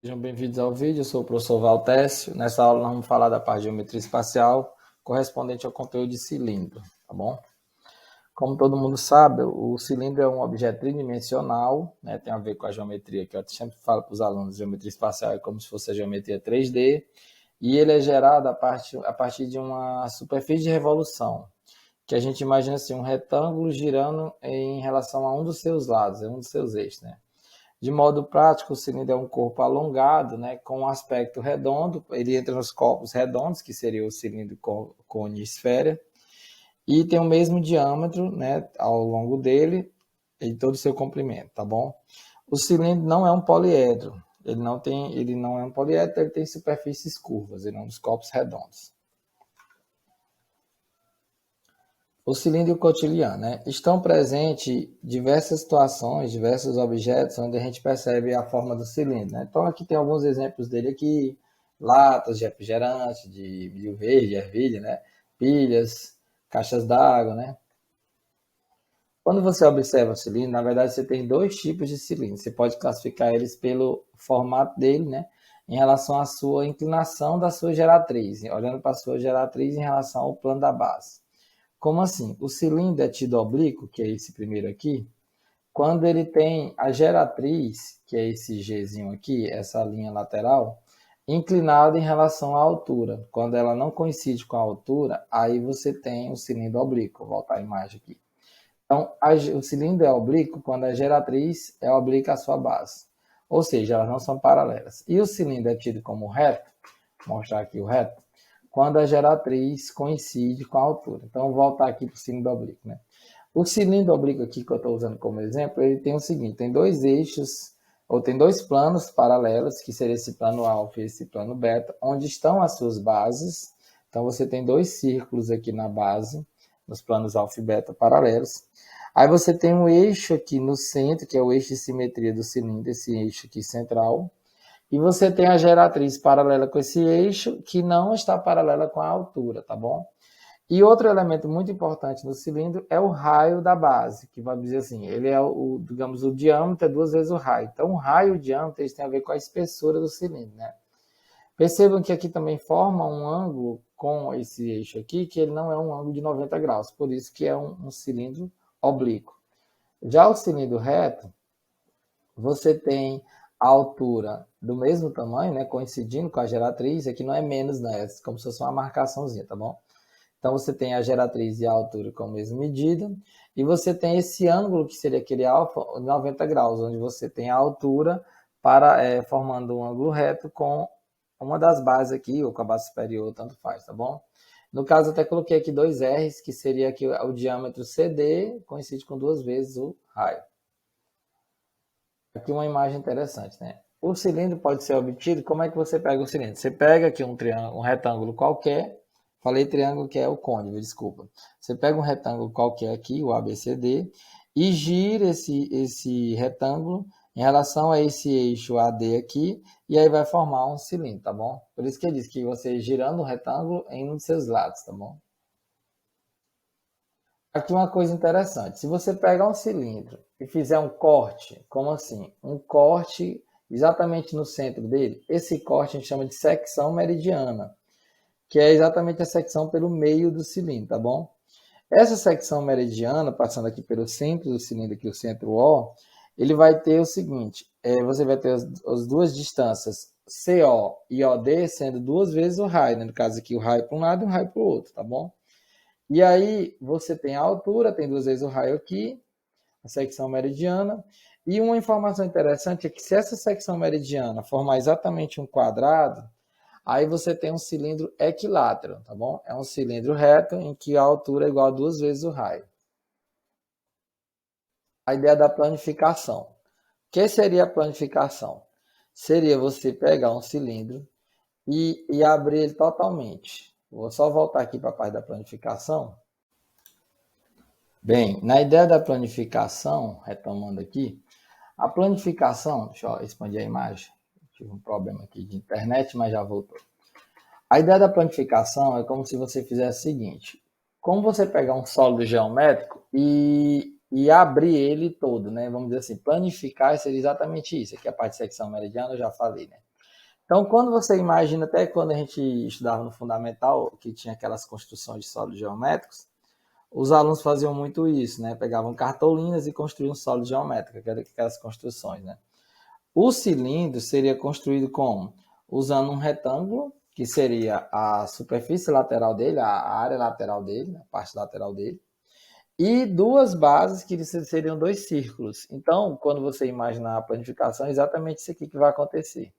Sejam bem-vindos ao vídeo, eu sou o professor Valtécio. Nessa aula nós vamos falar da parte de geometria espacial correspondente ao conteúdo de cilindro, tá bom? Como todo mundo sabe, o cilindro é um objeto tridimensional, né? Tem a ver com a geometria, que eu sempre falo para os alunos, geometria espacial é como se fosse a geometria 3D, e ele é gerado a partir de uma superfície de revolução, que a gente imagina assim, um retângulo girando em relação a um dos seus lados, um dos seus eixos, né? De modo prático, o cilindro é um corpo alongado, né, com um aspecto redondo. Ele entra nos corpos redondos, que seria o cilindro, cone e esfera, e tem o mesmo diâmetro, né, ao longo dele e todo o seu comprimento, tá bom? O cilindro não é um poliedro. Ele não é um poliedro, ele tem superfícies curvas, ele é um dos corpos redondos. O cilindro e o cotidiano, né? Estão presentes diversas situações, diversos objetos onde a gente percebe a forma do cilindro, né? Então aqui tem alguns exemplos dele aqui, latas de refrigerante, de milho verde, ervilha, né? Pilhas, caixas d'água, né? Quando você observa o cilindro, na verdade você tem dois tipos de cilindro. Você pode classificar eles pelo formato dele, né? Em relação à sua inclinação da sua geratriz, olhando para a sua geratriz em relação ao plano da base. Como assim? O cilindro é tido oblíquo, que é esse primeiro aqui, quando ele tem a geratriz, que é esse Gzinho aqui, essa linha lateral, inclinada em relação à altura. Quando ela não coincide com a altura, aí você tem o cilindro oblíquo. Vou voltar a imagem aqui. Então, o cilindro é oblíquo quando a geratriz é oblíqua à sua base. Ou seja, elas não são paralelas. E o cilindro é tido como reto, vou mostrar aqui o reto, quando a geratriz coincide com a altura. Então, vou voltar aqui para o cilindro oblíquo, né? O cilindro oblíquo aqui que eu estou usando como exemplo, ele tem o seguinte, tem dois eixos, ou tem dois planos paralelos, que seria esse plano alfa e esse plano beta, onde estão as suas bases. Então, você tem dois círculos aqui na base, nos planos alfa e beta paralelos. Aí você tem um eixo aqui no centro, que é o eixo de simetria do cilindro, esse eixo aqui central, e você tem a geratriz paralela com esse eixo, que não está paralela com a altura, tá bom? E outro elemento muito importante no cilindro é o raio da base, que vai dizer assim, ele é digamos, o diâmetro é duas vezes o raio. Então, o raio e o diâmetro eles têm a ver com a espessura do cilindro, né? Percebam que aqui também forma um ângulo com esse eixo aqui, que ele não é um ângulo de 90 graus, por isso que é um cilindro oblíquo. Já o cilindro reto, você tem a altura do mesmo tamanho, né, coincidindo com a geratriz, aqui não é menos, né, é como se fosse uma marcaçãozinha, tá bom? Então você tem a geratriz e a altura com a mesma medida, e você tem esse ângulo que seria aquele alfa, 90 graus, onde você tem a altura formando um ângulo reto com uma das bases aqui, ou com a base superior, tanto faz, tá bom? No caso, eu até coloquei aqui dois R's, que seria aqui o diâmetro CD, coincide com duas vezes o raio. Aqui uma imagem interessante, né? O cilindro pode ser obtido, como é que você pega o cilindro? Você pega aqui um triângulo, um retângulo qualquer, falei triângulo que é o cônjuge, desculpa. Você pega um retângulo qualquer aqui, o ABCD, e gira esse retângulo em relação a esse eixo AD aqui, e aí vai formar um cilindro, tá bom? Por isso que ele diz que você girando o retângulo em um de seus lados, tá bom? Aqui uma coisa interessante, se você pegar um cilindro e fizer um corte, como assim? Um corte exatamente no centro dele, esse corte a gente chama de secção meridiana, que é exatamente a secção pelo meio do cilindro, tá bom? Essa secção meridiana, passando aqui pelo centro do cilindro, aqui o centro O, ele vai ter o seguinte, você vai ter as duas distâncias CO e OD sendo duas vezes o raio, né? No caso aqui o raio para um lado e o raio para o outro, tá bom? E aí você tem a altura, tem duas vezes o raio aqui, a secção meridiana. E uma informação interessante é que se essa secção meridiana formar exatamente um quadrado, aí você tem um cilindro equilátero, tá bom? É um cilindro reto em que a altura é igual a duas vezes o raio. A ideia da planificação. O que seria a planificação? Seria você pegar um cilindro e abrir ele totalmente. Vou só voltar aqui para a parte da planificação. Bem, na ideia da planificação, retomando aqui, a planificação, deixa eu expandir a imagem, tive um problema aqui de internet, mas já voltou. A ideia da planificação é como se você fizesse o seguinte, como você pegar um sólido geométrico e abrir ele todo, né? Vamos dizer assim, planificar seria exatamente isso, aqui a parte de secção meridiana eu já falei, né? Então, quando você imagina, até quando a gente estudava no fundamental, que tinha aquelas construções de sólidos geométricos, os alunos faziam muito isso, né? Pegavam cartolinas e construíam sólidos geométricos, aquelas construções, né? O cilindro seria construído como? Usando um retângulo, que seria a superfície lateral dele, a área lateral dele, a parte lateral dele, e duas bases que seriam dois círculos. Então, quando você imaginar a planificação, é exatamente isso aqui que vai acontecer.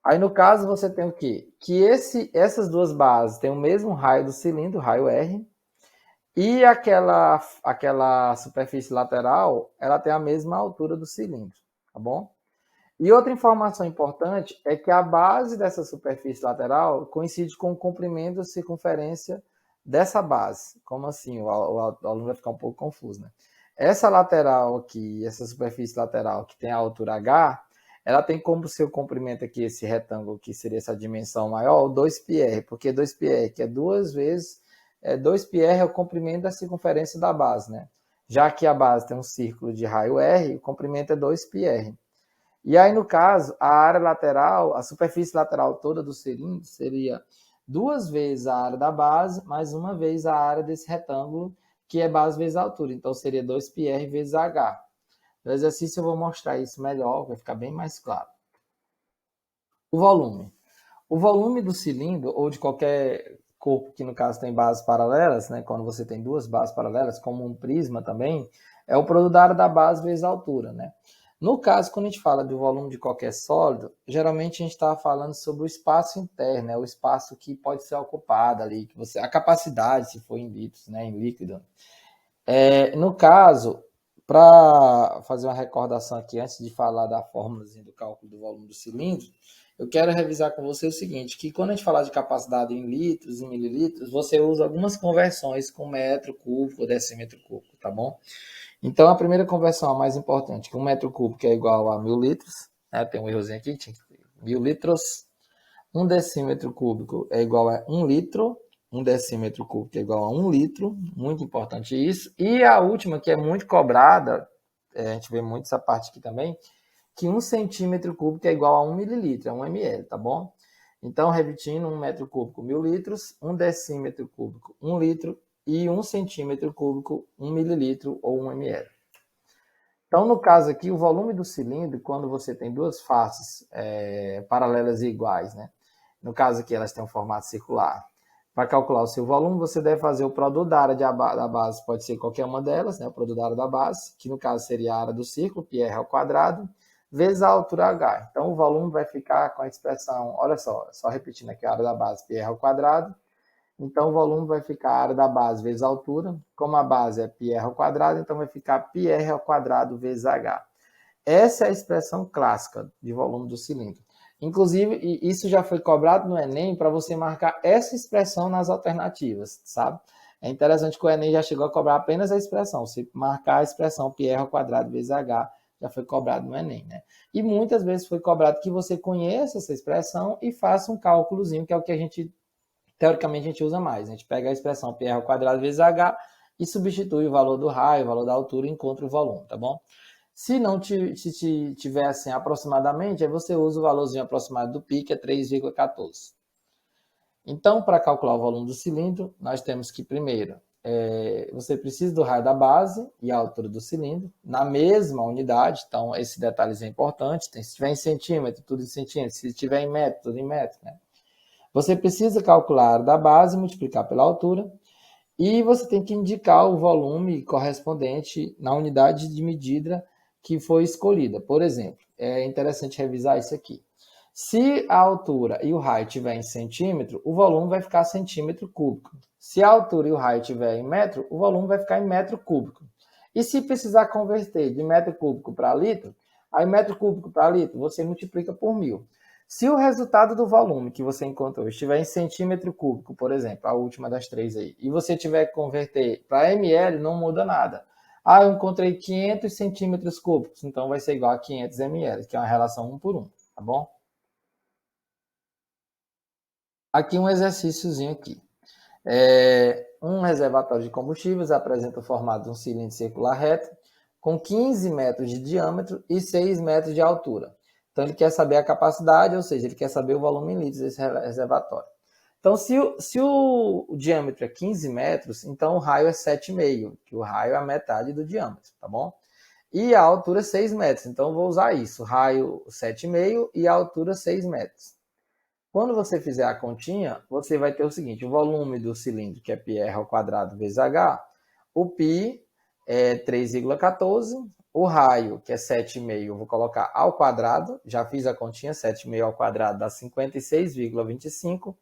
Aí, no caso, você tem o quê? Que essas duas bases têm o mesmo raio do cilindro, raio R, e aquela superfície lateral, ela tem a mesma altura do cilindro, tá bom? E outra informação importante é que a base dessa superfície lateral coincide com o comprimento da circunferência dessa base. Como assim? O aluno vai ficar um pouco confuso, né? Essa lateral aqui, essa superfície lateral que tem a altura H, ela tem como seu comprimento aqui, esse retângulo, que seria essa dimensão maior, 2πr, porque 2πr, que é duas vezes, 2πr é o comprimento da circunferência da base, né? Já que a base tem um círculo de raio R, o comprimento é 2πr. E aí, no caso, a área lateral, a superfície lateral toda do cilindro seria duas vezes a área da base, mais uma vez a área desse retângulo, que é base vezes a altura. Então, seria 2πr vezes h. No exercício eu vou mostrar isso melhor, vai ficar bem mais claro. O volume. O volume do cilindro, ou de qualquer corpo que, no caso, tem bases paralelas, né? Quando você tem duas bases paralelas, como um prisma também, é o produto da área da base vezes a altura, né? No caso, quando a gente fala do volume de qualquer sólido, geralmente a gente está falando sobre o espaço interno, né? O espaço que pode ser ocupado ali, a capacidade, se for em litros, né? Em líquido. No caso, para fazer uma recordação aqui, antes de falar da fórmula do cálculo do volume do cilindro, eu quero revisar com você o seguinte, que quando a gente falar de capacidade em litros e mililitros, você usa algumas conversões com metro cúbico, decímetro cúbico, tá bom? Então, a primeira conversão, a mais importante, que 1 metro cúbico é igual a 1000 litros, né? Tem um errozinho aqui, tinha que ter 1000 litros. 1 decímetro cúbico é igual a 1 litro. 1 decímetro cúbico é igual a 1 litro. Muito importante isso. E a última, que é muito cobrada, a gente vê muito essa parte aqui também, que 1 centímetro cúbico é igual a 1 mililitro, é 1 ml, tá bom? Então, repetindo, 1 metro cúbico, 1000 litros. 1 decímetro cúbico, 1 litro. E 1 centímetro cúbico, 1 mililitro ou 1 ml. Então, no caso aqui, o volume do cilindro, quando você tem duas faces paralelas e iguais, né? No caso aqui, elas têm um formato circular. Para calcular o seu volume, você deve fazer o produto da área da base, pode ser qualquer uma delas, né? O produto da área da base, que no caso seria a área do círculo, πr ao quadrado, vezes a altura h. Então, o volume vai ficar com a expressão, olha só repetindo aqui, a área da base, πr ao quadrado. Então, o volume vai ficar a área da base vezes a altura. Como a base é πr ao quadrado, então vai ficar πr ao quadrado vezes h. Essa é a expressão clássica de volume do cilindro. Inclusive, isso já foi cobrado no Enem para você marcar essa expressão nas alternativas, sabe? É interessante que o Enem já chegou a cobrar apenas a expressão. Se marcar a expressão πr ao quadrado vezes h, já foi cobrado no Enem, né? E muitas vezes foi cobrado que você conheça essa expressão e faça um cálculozinho, que é o que teoricamente a gente usa mais. A gente pega a expressão πr ao quadrado vezes h e substitui o valor do raio, o valor da altura e encontra o volume, tá bom? Se não tiver assim aproximadamente, aí você usa o valorzinho aproximado do π, que é 3,14. Então, para calcular o volume do cilindro, nós temos que, primeiro, você precisa do raio da base e a altura do cilindro, na mesma unidade. Então, esse detalhezinho é importante. Se estiver em centímetro, tudo em centímetro. Se estiver em metro, tudo em metro, né? Você precisa calcular a área da base, multiplicar pela altura, e você tem que indicar o volume correspondente na unidade de medida que foi escolhida. Por exemplo, é interessante revisar isso aqui. Se a altura e o raio estiver em centímetro, o volume vai ficar centímetro cúbico. Se a altura e o raio estiver em metro, o volume vai ficar em metro cúbico. E se precisar converter de metro cúbico para litro, aí metro cúbico para litro você multiplica por 1000. Se o resultado do volume que você encontrou estiver em centímetro cúbico, por exemplo, a última das três aí, e você tiver que converter para ml, não muda nada. Ah, eu encontrei 500 centímetros cúbicos, então vai ser igual a 500 ml, que é uma relação 1 por 1, tá bom? Aqui um exercíciozinho aqui. Um reservatório de combustíveis apresenta o formato de um cilindro circular reto com 15 metros de diâmetro e 6 metros de altura. Então, ele quer saber a capacidade, ou seja, ele quer saber o volume em litros desse reservatório. Então, se o diâmetro é 15 metros, então o raio é 7,5, que o raio é a metade do diâmetro, tá bom? E a altura é 6 metros, então eu vou usar isso, raio 7,5 e a altura 6 metros. Quando você fizer a continha, você vai ter o seguinte, o volume do cilindro, que é πr ao quadrado vezes h, o π é 3,14, o raio, que é 7,5, eu vou colocar ao quadrado, já fiz a continha, 7,5 ao quadrado dá 56,25,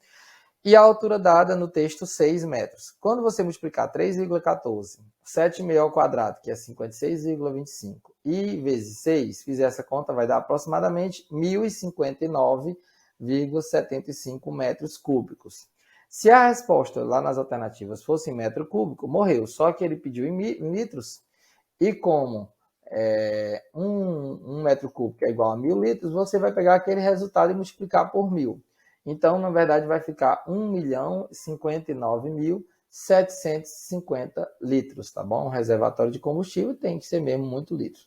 e a altura dada no texto 6 metros. Quando você multiplicar 3,14, 7,5 ao quadrado, que é 56,25, e vezes 6, fizer essa conta, vai dar aproximadamente 1.059,75 metros cúbicos. Se a resposta lá nas alternativas fosse em metro cúbico, morreu. Só que ele pediu em litros, e como um metro cúbico é igual a 1.000 litros, você vai pegar aquele resultado e multiplicar por 1.000. Então, na verdade, vai ficar 1.059.750 litros, tá bom? Um reservatório de combustível tem que ser mesmo muito litro.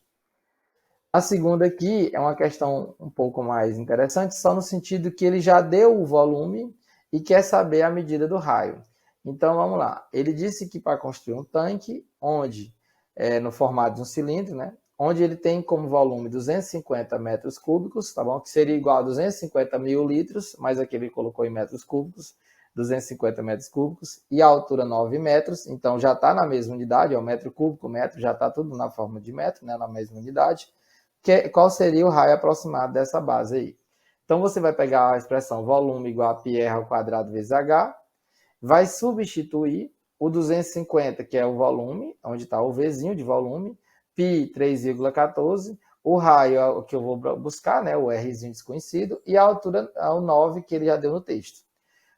A segunda aqui é uma questão um pouco mais interessante, só no sentido que ele já deu o volume e quer saber a medida do raio. Então, vamos lá. Ele disse que para construir um tanque, onde, no formato de um cilindro, né? Onde ele tem como volume 250 metros cúbicos, tá bom? Que seria igual a 250 mil litros, mas aqui ele colocou em metros cúbicos, 250 metros cúbicos, e a altura 9 metros, então já está na mesma unidade, é o metro cúbico, metro, já está tudo na forma de metro, né? Na mesma unidade. Qual seria o raio aproximado dessa base aí? Então você vai pegar a expressão volume igual a πr ao quadrado vezes h, vai substituir o 250, que é o volume, onde está o Vzinho de volume, π 3,14, o raio é o que eu vou buscar, né, o Rzinho desconhecido, e a altura é o 9 que ele já deu no texto.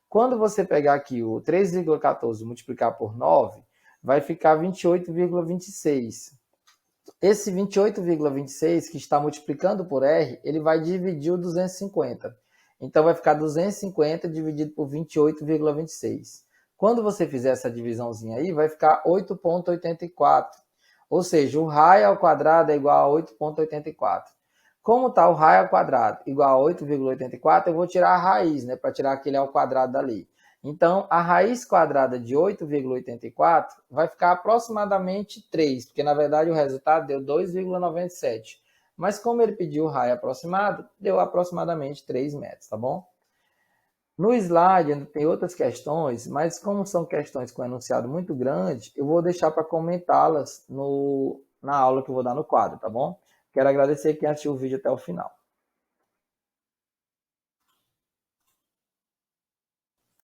Quando você pegar aqui o 3,14 e multiplicar por 9, vai ficar 28,26. Esse 28,26 que está multiplicando por R, ele vai dividir o 250. Então, vai ficar 250 dividido por 28,26. Quando você fizer essa divisãozinha aí, vai ficar 8,84. Ou seja, o raio ao quadrado é igual a 8,84. Como está o raio ao quadrado igual a 8,84, eu vou tirar a raiz, né, para tirar aquele ao quadrado dali. Então, a raiz quadrada de 8,84 vai ficar aproximadamente 3, porque na verdade o resultado deu 2,97. Mas como ele pediu o raio aproximado, deu aproximadamente 3 metros, tá bom? No slide ainda tem outras questões, mas como são questões com enunciado muito grande, eu vou deixar para comentá-las na aula que eu vou dar no quadro, tá bom? Quero agradecer quem assistiu o vídeo até o final.